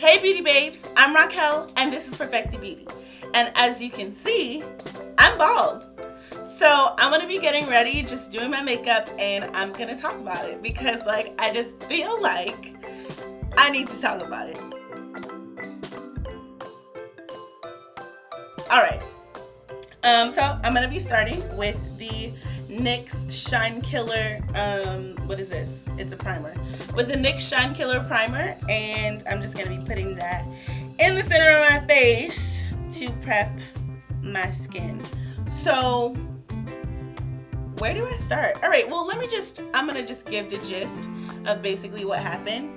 Hey beauty babes, I'm Racquelle and this is Perfected Beauty. And as you can see, I'm bald. So I'm gonna be getting ready, just doing my makeup, and I'm gonna talk about it because I just feel like I need to talk about it. Alright, so I'm gonna be starting with the NYX Shine Killer, what is this? It's a primer. With the NYX Shine Killer primer, and I'm just gonna be putting that in the center of my face to prep my skin. So, where do I start? Alright, well I'm gonna just give the gist of basically what happened.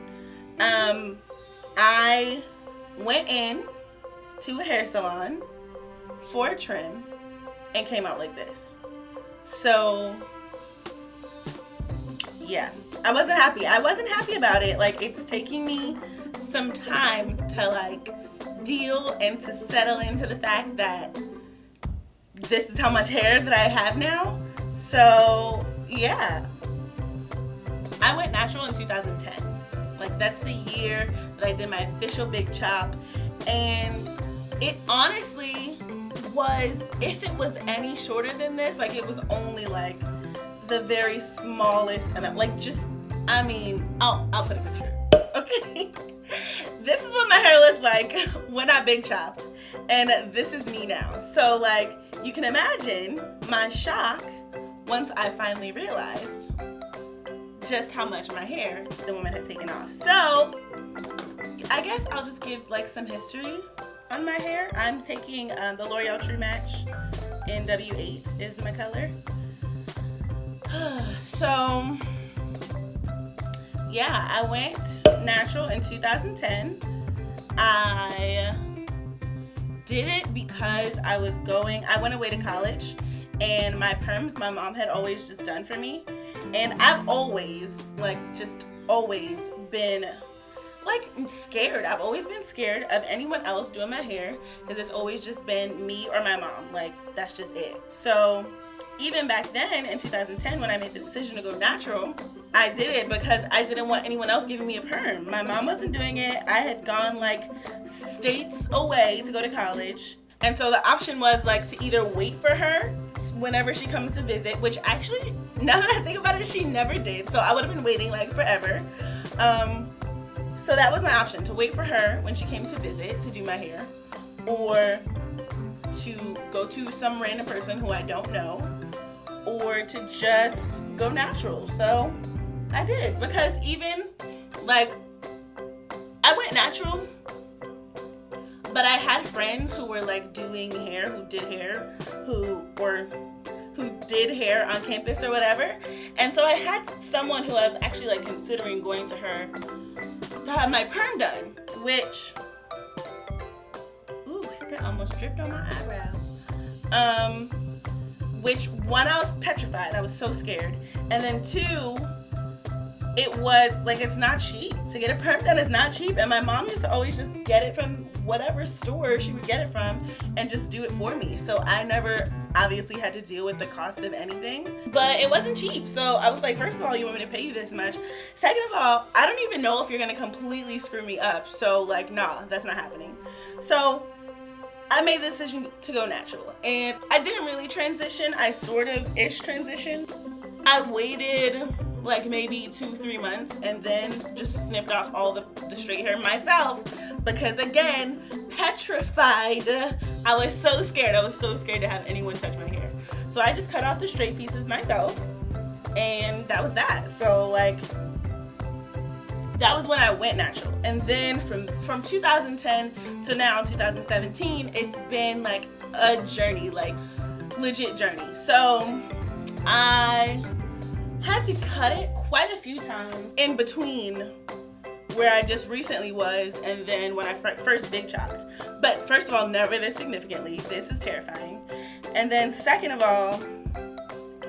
I went in to a hair salon for a trim and came out like this. So yeah, I wasn't happy. I wasn't happy about it. It's taking me some time to deal and to settle into the fact that this is how much hair that I have now. So yeah, I went natural in 2010. That's the year that I did my official big chop, and it honestly was, if it was any shorter than this, it was only the very smallest amount. I'll put a picture. Okay. This is what my hair looked like when I big chopped, and this is me now. So you can imagine my shock once I finally realized just how much my hair the woman had taken off. So I guess I'll just give some history on my hair. I'm taking the L'Oreal True Match in W8 is my color. So yeah, I went natural in 2010. I did it because I went away to college, and my perms my mom had always just done for me. And I've always, always been scared. I've always been scared of anyone else doing my hair because it's always just been me or my mom. That's just it. So even back then in 2010 when I made the decision to go natural, I did it because I didn't want anyone else giving me a perm. My mom wasn't doing it. I had gone states away to go to college. And so the option was to either wait for her whenever she comes to visit, which actually, now that I think about it, she never did. So I would have been waiting forever. So that was my option, to wait for her when she came to visit to do my hair, or to go to some random person who I don't know, or to just go natural. So I did, because even I went natural, but I had friends who were doing hair, who did hair, who did hair on campus or whatever. And so I had someone who I was actually considering going to her to have my perm done, which, ooh, that almost dripped on my eyebrow. Which, one, I was petrified. I was so scared. And then two, it was it's not cheap. To get a perm done is not cheap. And my mom used to always just get it from whatever store she would get it from and just do it for me. So I never obviously had to deal with the cost of anything. But it wasn't cheap. So I was first of all, you want me to pay you this much? Second of all, I don't even know if you're gonna completely screw me up. So nah, that's not happening. So I made the decision to go natural. And I didn't really transition. I sort of ish transitioned. I waited maybe 2-3 months and then just snipped off all the straight hair myself, because again, petrified. I was so scared. I was so scared to have anyone touch my hair. So I just cut off the straight pieces myself, and that was that. So that was when I went natural. And then from 2010 to now 2017, it's been a journey, legit journey. So I had to cut it quite a few times in between where I just recently was and then when I first big chopped. But first of all, never this significantly. This is terrifying. And then second of all,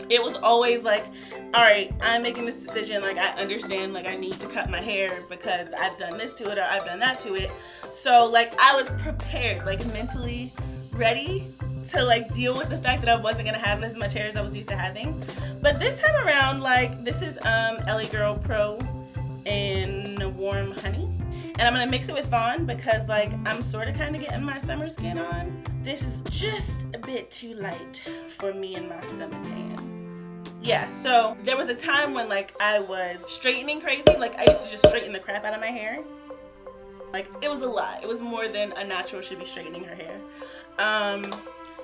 it was always all right, I'm making this decision. I understand, I need to cut my hair because I've done this to it or I've done that to it. So I was prepared, mentally ready to deal with the fact that I wasn't gonna have as much hair as I was used to having. But this time around, this is LA Girl Pro in Warm Honey, And I'm gonna mix it with Vaughn because like I'm sort of kind of getting my summer skin on. This is just a bit too light for me and my summer tan. Yeah, so there was a time when like I was straightening crazy. Like I used to just straighten the crap out of my hair. Like it was a lot. It was more than a natural should be straightening her hair.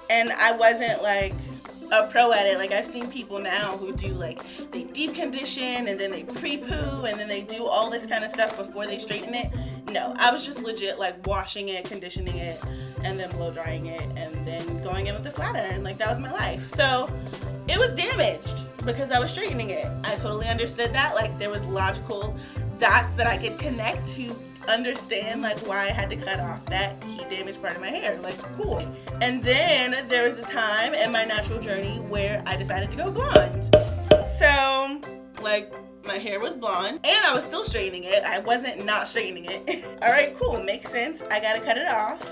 And I wasn't like a pro at it. Like I've seen people now who do like they deep condition and then they pre-poo and then they do all this kind of stuff before they straighten it. No, I was just legit like washing it, conditioning it, and then blow drying it and then going in with the flat iron. Like that was my life. So it was damaged because I was straightening it. I totally understood that. Like there was logical dots that I could connect to understand like why I had to cut off that heat damaged part of my hair. Like cool. And then there was a time in my natural journey where I decided to go blonde. So like my hair was blonde and I was still straightening it. I wasn't not straightening it. All right, cool, makes sense. I gotta cut it off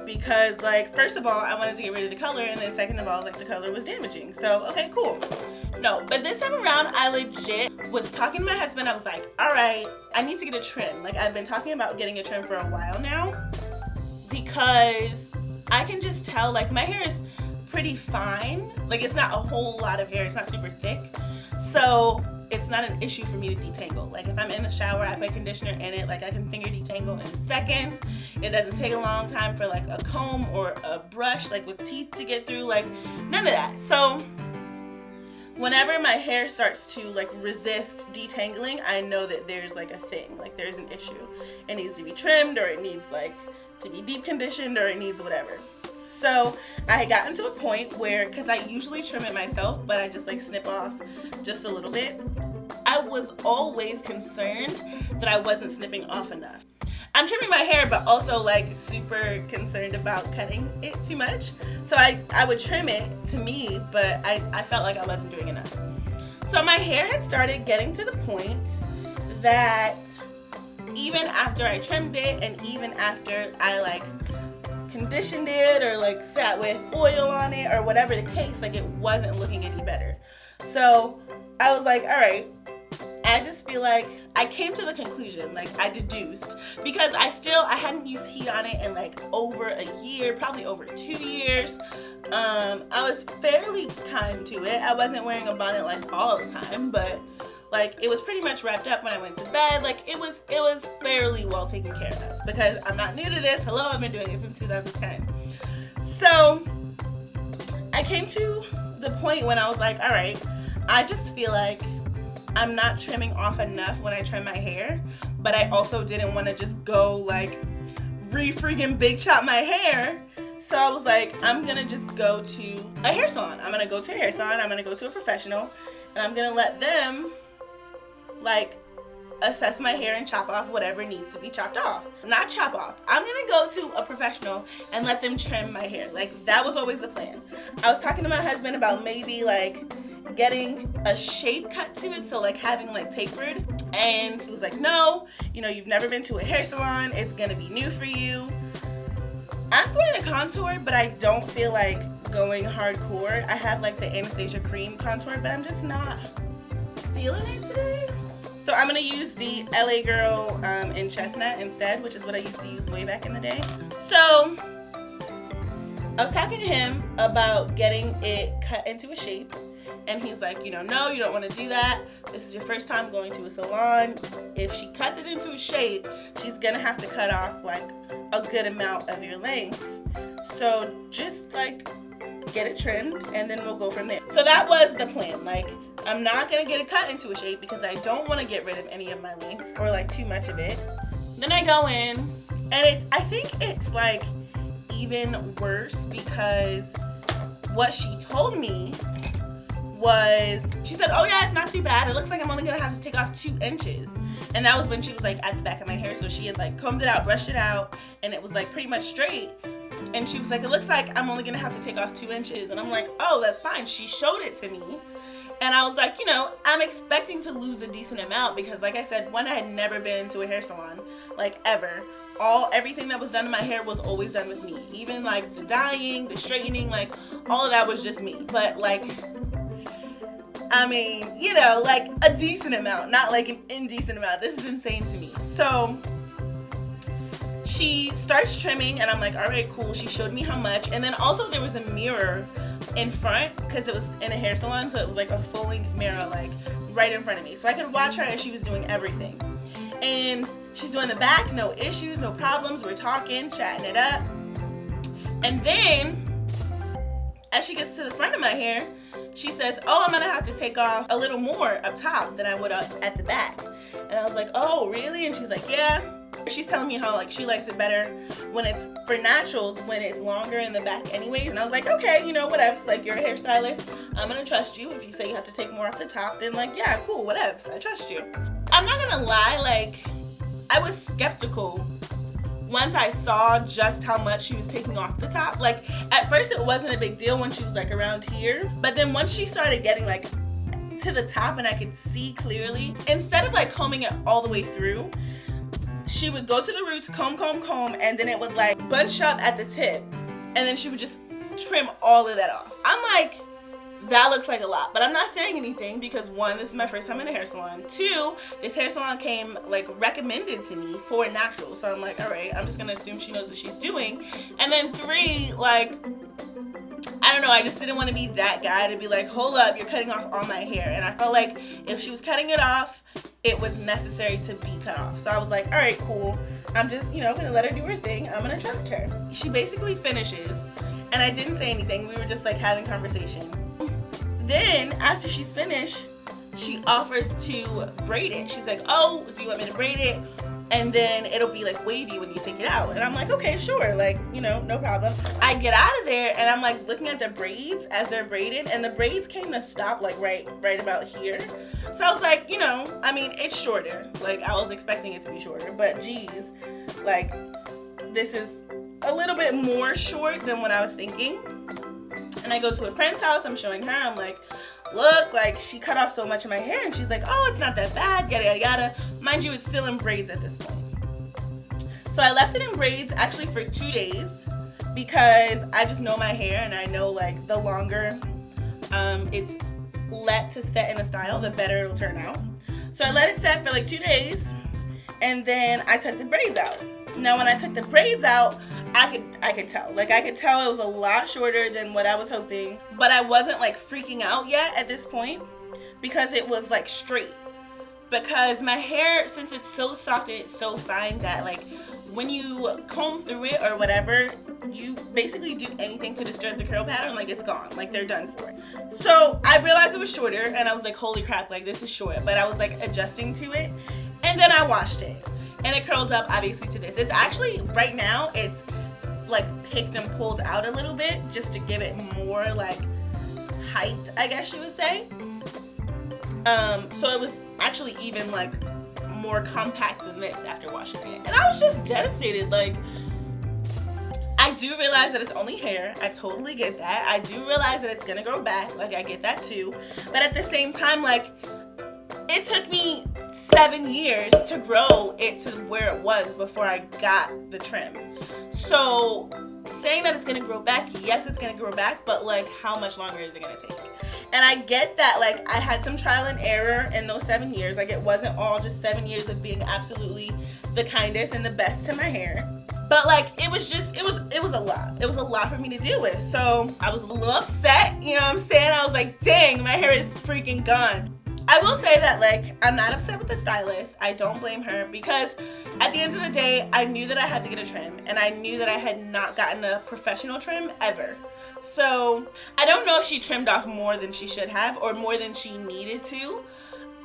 because like first of all I wanted to get rid of the color, and then second of all like the color was damaging. So okay, cool. No, but this time around I legit was talking to my husband. I was like, all right, I need to get a trim. Like I've been talking about getting a trim for a while now because I can just tell like my hair is pretty fine. Like it's not a whole lot of hair, it's not super thick, so it's not an issue for me to detangle. Like if I'm in the shower, I put conditioner in it, like I can finger detangle in seconds. It doesn't take a long time for like a comb or a brush like with teeth to get through, like none of that. So whenever my hair starts to like resist detangling, I know that there's like a thing, like there's an issue. It needs to be trimmed, or it needs like to be deep conditioned, or it needs whatever. So I had gotten to a point where, because I usually trim it myself, but I just like snip off just a little bit. I was always concerned that I wasn't snipping off enough. I'm trimming my hair, but also like super concerned about cutting it too much. So I would trim it to me, but I felt like I wasn't doing enough. So my hair had started getting to the point that even after I trimmed it and even after I like conditioned it or like sat with oil on it or whatever the case, like it wasn't looking any better. So I was like, all right, I just feel like I came to the conclusion, like I deduced, because I hadn't used heat on it in like over a year, probably over 2 years. I was fairly kind to it. I wasn't wearing a bonnet like all the time, but like it was pretty much wrapped up when I went to bed. Like it was fairly well taken care of because I'm not new to this. Hello, I've been doing it since 2010. So I came to the point when I was like, all right, I just feel like I'm not trimming off enough when I trim my hair, but I also didn't want to just go like freaking big chop my hair. So I was like, I'm gonna just go to a hair salon. I'm gonna go to a hair salon, I'm gonna go to a professional, and I'm gonna let them like assess my hair and chop off whatever needs to be chopped off. Not chop off. I'm gonna go to a professional and let them trim my hair. Like that was always the plan. I was talking to my husband about maybe like getting a shape cut to it, so like having like tapered, and he was like, no, you know, you've never been to a hair salon, it's gonna be new for you. I'm going to contour, but I don't feel like going hardcore. I have like the Anastasia cream contour, but I'm just not feeling it today. So I'm gonna use the LA Girl in Chestnut instead, which is what I used to use way back in the day. So I was talking to him about getting it cut into a shape, and he's like, you know, no, you don't want to do that. This is your first time going to a salon. If she cuts it into a shape, she's gonna have to cut off like a good amount of your length. So just like get it trimmed and then we'll go from there. So that was the plan. Like I'm not gonna get it cut into a shape because I don't want to get rid of any of my length or like too much of it. Then I go in and I think it's like even worse because what she told me was, she said, oh yeah, it's not too bad. It looks like I'm only gonna have to take off 2 inches. And that was when she was like at the back of my hair. So she had like combed it out, brushed it out, and it was like pretty much straight. And she was like, it looks like I'm only gonna have to take off 2 inches. And I'm like, oh, that's fine. She showed it to me. And I was like, you know, I'm expecting to lose a decent amount because like I said, one, I had never been to a hair salon, like ever. Everything that was done to my hair was always done with me. Even like the dyeing, the straightening, like all of that was just me. But like, I mean, you know, like a decent amount, not like an indecent amount. This is insane to me. So she starts trimming, and I'm like, all right, cool. She showed me how much. And then also there was a mirror in front, because it was in a hair salon, so it was like a full-length mirror, like right in front of me, so I could watch her as she was doing everything. And she's doing the back, no issues, no problems. We're talking, chatting it up. And then as she gets to the front of my hair, she says, oh, I'm gonna have to take off a little more up top than I would at the back. And I was like, oh, really? And she's like, yeah. She's telling me how like she likes it better when it's for naturals, when it's longer in the back anyways. And I was like, okay, you know, whatever. Like, you're a hairstylist, I'm gonna trust you. If you say you have to take more off the top, then like, yeah, cool, whatever, I trust you. I'm not gonna lie, like, I was skeptical once I saw just how much she was taking off the top. Like, at first it wasn't a big deal when she was like around here, but then once she started getting like to the top and I could see clearly, instead of like combing it all the way through, she would go to the roots, comb, and then it would like bunch up at the tip, and then she would just trim all of that off. I'm like, that looks like a lot, but I'm not saying anything because one, this is my first time in a hair salon. Two, this hair salon came like recommended to me for natural, so I'm like, all right, I'm just gonna assume she knows what she's doing. And then three, like, I don't know, I just didn't want to be that guy to be like, hold up, you're cutting off all my hair. And I felt like if she was cutting it off, it was necessary to be cut off. So I was like, all right, cool. I'm just, you know, gonna let her do her thing. I'm gonna trust her. She basically finishes, and I didn't say anything. We were just like having conversation. Then after she's finished, she offers to braid it. She's like, oh, do you want me to braid it? And then it'll be like wavy when you take it out. And I'm like, okay, sure, like, you know, no problem. I get out of there and I'm like looking at the braids as they're braided, and the braids came to stop like right about here. So I was like, you know, I mean, it's shorter. Like, I was expecting it to be shorter, but geez, like, this is a little bit more short than what I was thinking. And I go to a friend's house, I'm showing her, I'm like, look, like, she cut off so much of my hair, and she's like, oh, it's not that bad, yada yada yada. Mind you, it's still in braids at this point. So I left it in braids actually for 2 days because I just know my hair, and I know like the longer it's let to set in a style, the better it'll turn out. So I let it set for like 2 days, and then I took the braids out. Now when I took the braids out, I could tell. Like, I could tell it was a lot shorter than what I was hoping, but I wasn't like freaking out yet at this point because it was like straight. Because my hair, since it's so soft and it's so fine that like when you comb through it or whatever, you basically do anything to disturb the curl pattern, like it's gone, like they're done for. So I realized it was shorter and I was like, holy crap, like this is short. But I was like adjusting to it, and then I washed it and it curled up obviously to this. It's actually, right now, it's like picked and pulled out a little bit just to give it more like height, I guess you would say. So it was actually even like more compact than this after washing it, and I was just devastated. Like, I do realize that it's only hair, I totally get that. I do realize that it's gonna grow back, like I get that too, but at the same time, like, it took me 7 years to grow it to where it was before I got the trim. So saying that it's gonna grow back, yes, it's gonna grow back, but like, how much longer is it gonna take? And I get that, like, I had some trial and error in those 7 years. Like, it wasn't all just 7 years of being absolutely the kindest and the best to my hair. But like, it was just, it was a lot. It was a lot for me to deal with. So I was a little upset, you know what I'm saying? I was like, dang, my hair is freaking gone. I will say that, like, I'm not upset with the stylist. I don't blame her, because at the end of the day, I knew that I had to get a trim, and I knew that I had not gotten a professional trim ever. So I don't know if she trimmed off more than she should have or more than she needed to.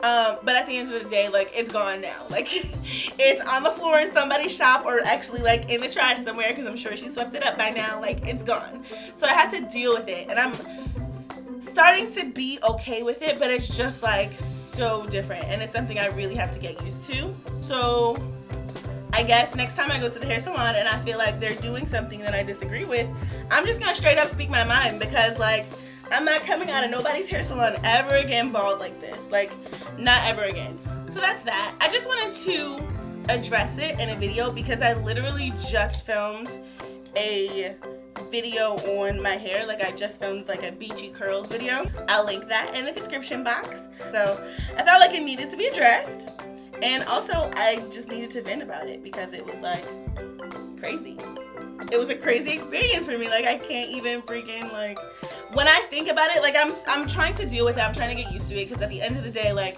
But at the end of the day, like, it's gone now. Like, it's on the floor in somebody's shop, or actually like in the trash somewhere, because I'm sure she swept it up by now. Like, it's gone. So I had to deal with it, and I'm starting to be okay with it, but it's just like so different, and it's something I really have to get used to. So I guess next time I go to the hair salon and I feel like they're doing something that I disagree with, I'm just gonna straight up speak my mind, because like, I'm not coming out of nobody's hair salon ever again bald like this. Like, not ever again. So that's that. I just wanted to address it in a video because I literally just filmed a video on my hair. Like, I just filmed like a beachy curls video. I'll link that in the description box. So I felt like it needed to be addressed, and also I just needed to vent about it because it was like it was a crazy experience for me. Like, I can't even freaking, like, when I think about it, like, I'm trying to deal with it. I'm trying to get used to it, because at the end of the day, like,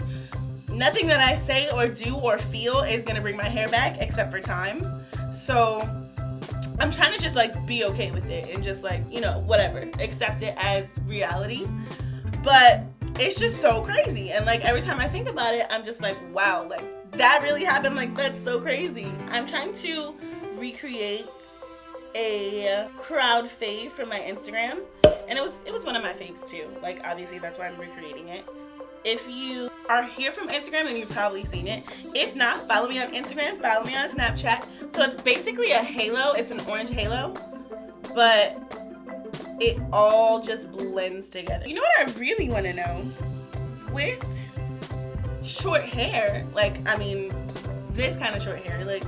nothing that I say or do or feel is gonna bring my hair back except for time. So I'm trying to just, like, be okay with it and just, like, you know, whatever, accept it as reality. But it's just so crazy, and, like, every time I think about it, I'm just like, wow, like, that really happened. Like, that's so crazy. I'm trying to recreate a crowd fave from my Instagram, and it was one of my faves too. Like, obviously that's why I'm recreating it. If you are here from Instagram, then you've probably seen it. If not, follow me on Instagram, follow me on Snapchat. So it's basically a halo. It's an orange halo, but it all just blends together. You know what I really want to know? With short hair, like, I mean, this kind of short hair, like,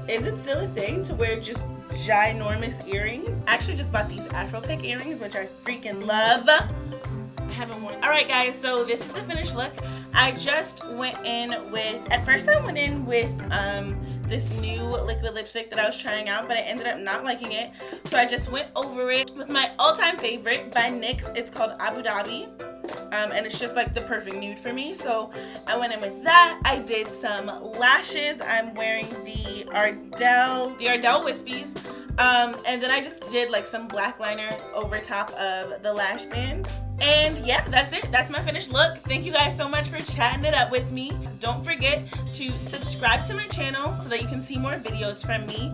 is it still a thing to wear just ginormous earrings? I actually just bought these Afro pick earrings, which I freaking love. I haven't worn. Alright guys, so this is the finished look. I just went in with, at first I went in with this new liquid lipstick that I was trying out, but I ended up not liking it. So I just went over it with my all-time favorite by NYX. It's called Abu Dhabi. And it's just like the perfect nude for me. So I went in with that. I did some lashes. I'm wearing the Ardell Wispies. And then I just did like some black liner over top of the lash band. And yeah, that's it. That's my finished look. Thank you guys so much for chatting it up with me. Don't forget to subscribe to my channel so that you can see more videos from me.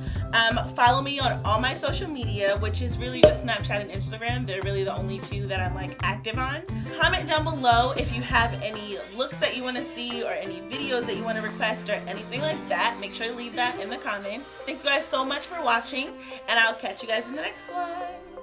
Follow me on all my social media, which is really just Snapchat and Instagram. They're really the only two that I'm like active on. Comment down below if you have any looks that you want to see or any videos that you want to request or anything like that. Make sure to leave that in the comments. Thank you guys so much for watching, and I'll catch you guys in the next one.